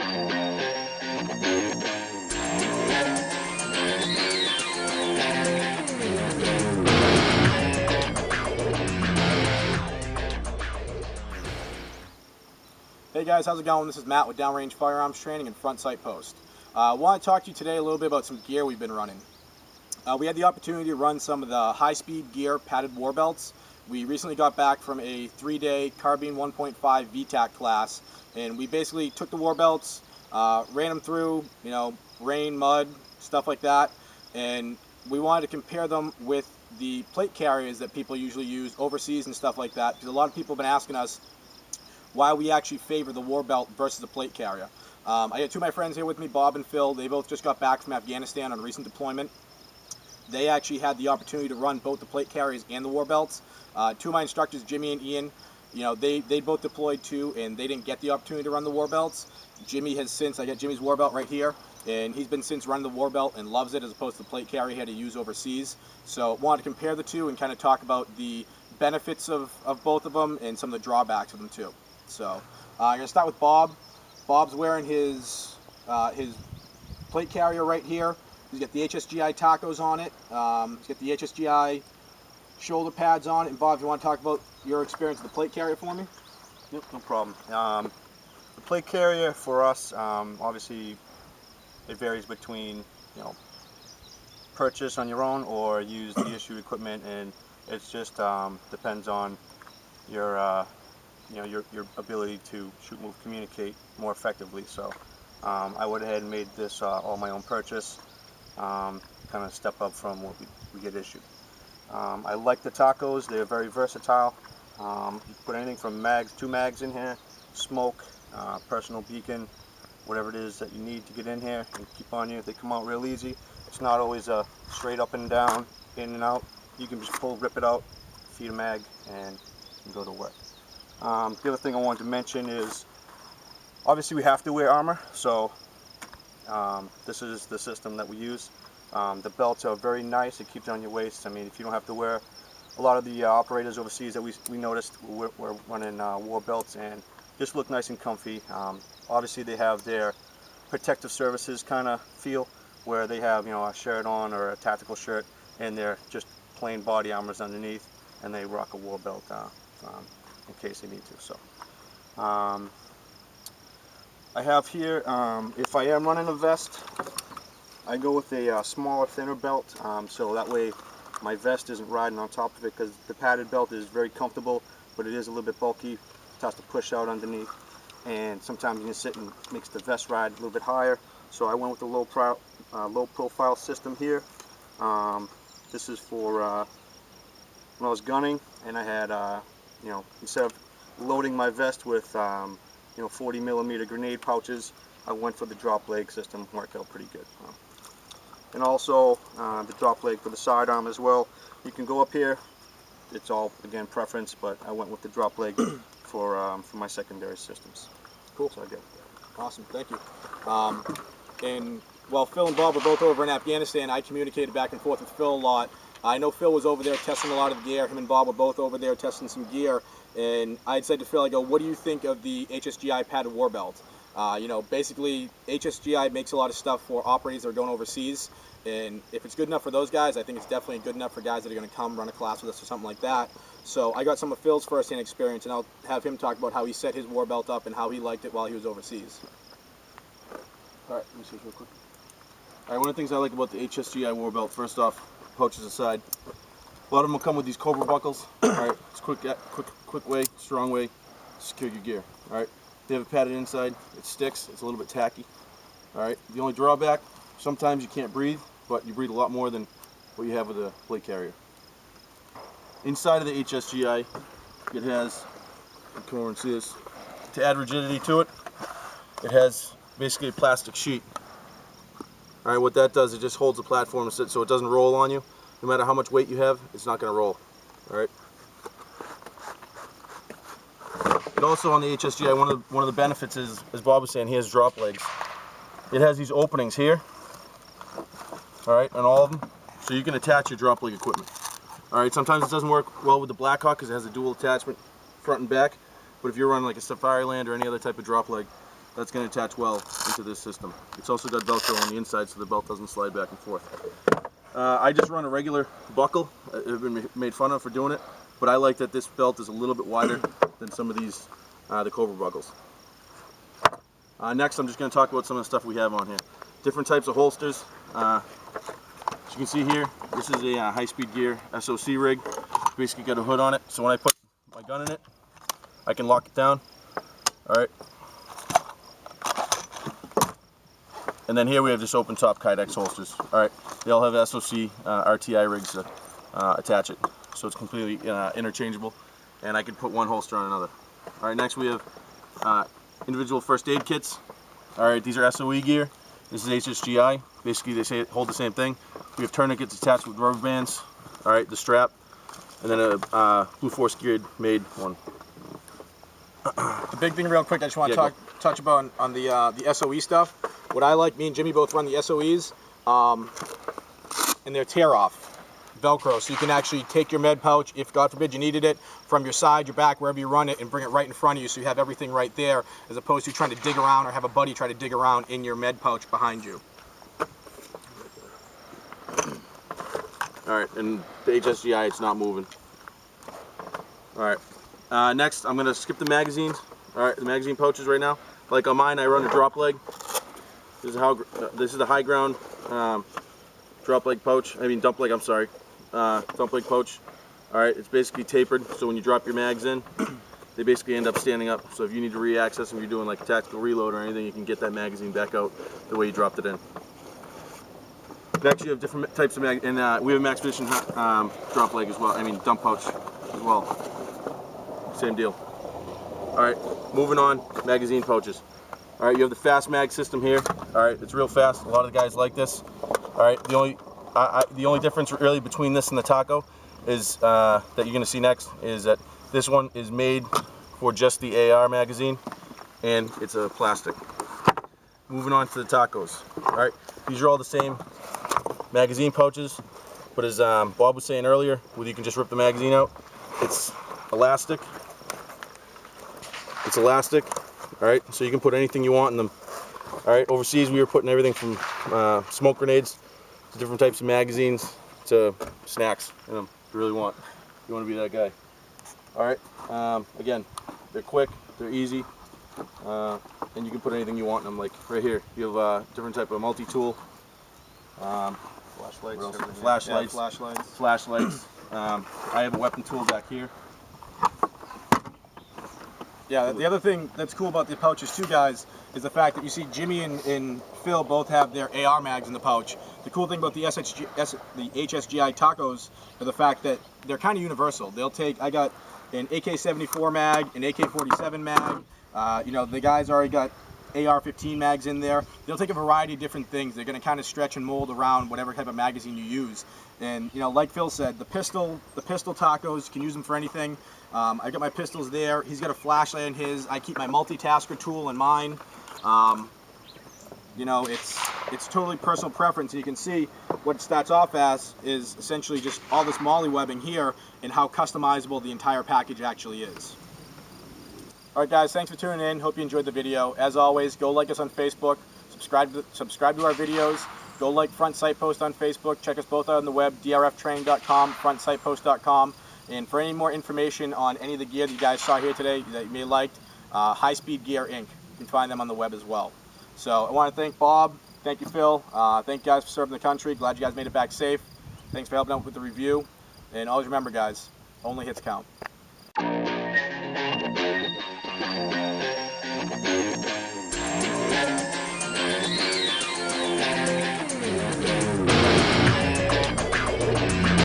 Hey guys, how's it going? This is Matt with Downrange Firearms Training and Front Sight Post. I want to talk to you today a little bit about some gear we've been running. We had the opportunity to run some of the high-speed gear padded war belts. We recently got back from a 3-day carbine 1.5 VTAC class, and we basically took the war belts, ran them through, rain, mud, stuff like that, and we wanted to compare them with the plate carriers that people usually use overseas and stuff like that, because a lot of people have been asking us why we actually favor the war belt versus the plate carrier. I got two of my friends here with me, Bob and Phil. They both just got back from Afghanistan on a recent deployment. They actually had the opportunity to run both the plate carriers and the war belts. Two of my instructors, Jimmy and Ian, they both deployed too, and they didn't get the opportunity to run the war belts. Jimmy has since, I got Jimmy's war belt right here, and he's been since running the war belt and loves it, as opposed to the plate carrier he had to use overseas. So wanted to compare the two and kind of talk about the benefits of both of them and some of the drawbacks of them too. So I'm going to start with Bob. Bob's wearing his plate carrier right here. He's got the HSGI tacos on it. He's got the HSGI shoulder pads on it. And Bob, if you want to talk about your experience with the plate carrier for me? Yep, no problem. The plate carrier for us, obviously it varies between, purchase on your own or use the issued equipment, and it's just depends on your your ability to shoot, move, communicate more effectively. So I went ahead and made this all my own purchase, kind of step up from what we get issued. I like the tacos. They're very versatile. You put anything from mags, 2 mags in here, smoke, personal beacon, whatever it is that you need to get in here and keep on you. They come out real easy. It's not always a straight up and down, in and out. You can just rip it out, feed a mag, and go to work. The other thing I wanted to mention is, obviously we have to wear armor, so this is the system that we use. The belts are very nice. It keeps it on your waist. I mean, if you don't have to wear, a lot of the operators overseas that we noticed were running war belts and just look nice and comfy. Obviously they have their protective services kind of feel, where they have a shirt on or a tactical shirt, and they're just plain body armors underneath, and they rock a war belt in case they need to. So I have here, if I am running a vest, I go with a smaller, thinner belt, so that way my vest isn't riding on top of it, because the padded belt is very comfortable, but it is a little bit bulky. It has to push out underneath, and sometimes you can sit and makes the vest ride a little bit higher. So I went with the low profile system here. This is for when I was gunning, and I had instead of loading my vest with 40mm grenade pouches, I went for the drop leg system. Worked out pretty good. And also the drop leg for the sidearm as well. You can go up here. It's all, again, preference, but I went with the drop leg for my secondary systems. Cool. So I get Awesome, thank you. And while Phil and Bob were both over in Afghanistan, I communicated back and forth with Phil a lot. I know Phil was over there testing a lot of the gear. Him and Bob were both over there testing some gear, and I had said to Phil, I go, what do you think of the HSGI padded war belt? Basically HSGI makes a lot of stuff for operators that are going overseas, and if it's good enough for those guys, I think it's definitely good enough for guys that are going to come run a class with us or something like that. So I got some of Phil's first-hand experience, and I'll have him talk about how he set his war belt up and how he liked it while he was overseas. Alright, let me see this real quick. Alright, one of the things I like about the HSGI war belt, first off, pouches aside, a lot of them will come with these Cobra buckles. Alright, it's quick way, strong way to secure your gear. Alright, they have it padded inside, it sticks, it's a little bit tacky. Alright, the only drawback, sometimes you can't breathe, but you breathe a lot more than what you have with a plate carrier. Inside of the HSGI, it has, come over and see this, to add rigidity to it, it has basically a plastic sheet. Alright, what that does, it just holds the platform so it doesn't roll on you. No matter how much weight you have, it's not going to roll. Alright. And also on the HSGI, one of the benefits is, as Bob was saying, he has drop legs. It has these openings here, alright, on all of them, so you can attach your drop leg equipment. Alright, sometimes it doesn't work well with the Blackhawk because it has a dual attachment front and back, but if you're running like a Safari Land or any other type of drop leg, that's going to attach well into this system. It's also got Velcro on the inside so the belt doesn't slide back and forth. I just run a regular buckle. I've been made fun of for doing it, but I like that this belt is a little bit wider than some of these, the Cobra buckles. Next, I'm just going to talk about some of the stuff we have on here. Different types of holsters. As you can see here, this is a high-speed gear SOC rig. Basically got a hood on it, so when I put my gun in it, I can lock it down. Alright. And then here we have just open top Kydex holsters. Alright, they all have SOC RTI rigs that attach it, so it's completely interchangeable, and I can put one holster on another. Alright, next we have individual first aid kits. Alright, these are SOE gear. This is HSGI. Basically they hold the same thing. We have tourniquets attached with rubber bands. Alright, the strap, and then a Blue Force geared made one. The big thing real quick I just want to touch about on the SOE stuff. What I like, me and Jimmy both run the SOEs, and they're tear off Velcro, so you can actually take your med pouch, if God forbid you needed it, from your side, your back, wherever you run it, and bring it right in front of you, so you have everything right there, as opposed to trying to dig around or have a buddy try to dig around in your med pouch behind you. Alright, and the HSGI, it's not moving. Alright, next I'm going to skip the magazines. Alright, the magazine pouches right now. Like on mine, I run a drop leg. This is the high ground drop leg pouch. Dump leg, I'm sorry. Dump leg pouch. Alright, it's basically tapered, so when you drop your mags in, they basically end up standing up. So if you need to re-access them, you're doing like a tactical reload or anything, you can get that magazine back out the way you dropped it in. Next, you have different types of mag, and we have a Max Position drop leg as well. Dump pouch as well. Same deal. Alright, moving on, magazine pouches. Alright, you have the fast mag system here. Alright, it's real fast. A lot of the guys like this. Alright, the only difference really between this and the Taco is that you're going to see next is that this one is made for just the AR magazine, and it's a plastic. Moving on to the Tacos. Alright, these are all the same magazine pouches, but as Bob was saying earlier, whether you can just rip the magazine out, it's elastic. It's elastic, alright, so you can put anything you want in them. Alright, overseas we were putting everything from smoke grenades to different types of magazines to snacks in them if you really want. You want to be that guy. Alright, again, they're quick, they're easy, and you can put anything you want in them. Like right here, you have different type of multi-tool. Flashlights. I have a weapon tool back here. Yeah, the other thing that's cool about the pouches too, guys, is the fact that you see Jimmy and Phil both have their AR mags in the pouch. The cool thing about the HSGI Tacos is the fact that they're kind of universal. They'll take, I got an AK-74 mag, an AK-47 mag, the guys already got AR-15 mags in there. They'll take a variety of different things. They're going to kind of stretch and mold around whatever type of magazine you use. And like Phil said, the pistol Tacos, you can use them for anything. I got my pistols there. He's got a flashlight in his. I keep my multitasker tool in mine. It's totally personal preference. And you can see what it starts off as is essentially just all this MOLLE webbing here and how customizable the entire package actually is. Alright guys, thanks for tuning in. Hope you enjoyed the video. As always, go like us on Facebook, subscribe to our videos, go like Front Sight Post on Facebook, check us both out on the web, DRFTraining.com, frontsightpost.com, and for any more information on any of the gear that you guys saw here today that you may have liked, High Speed Gear Inc. You can find them on the web as well. So I want to thank Bob, thank you Phil, thank you guys for serving the country, glad you guys made it back safe, thanks for helping out with the review, and always remember guys, only hits count.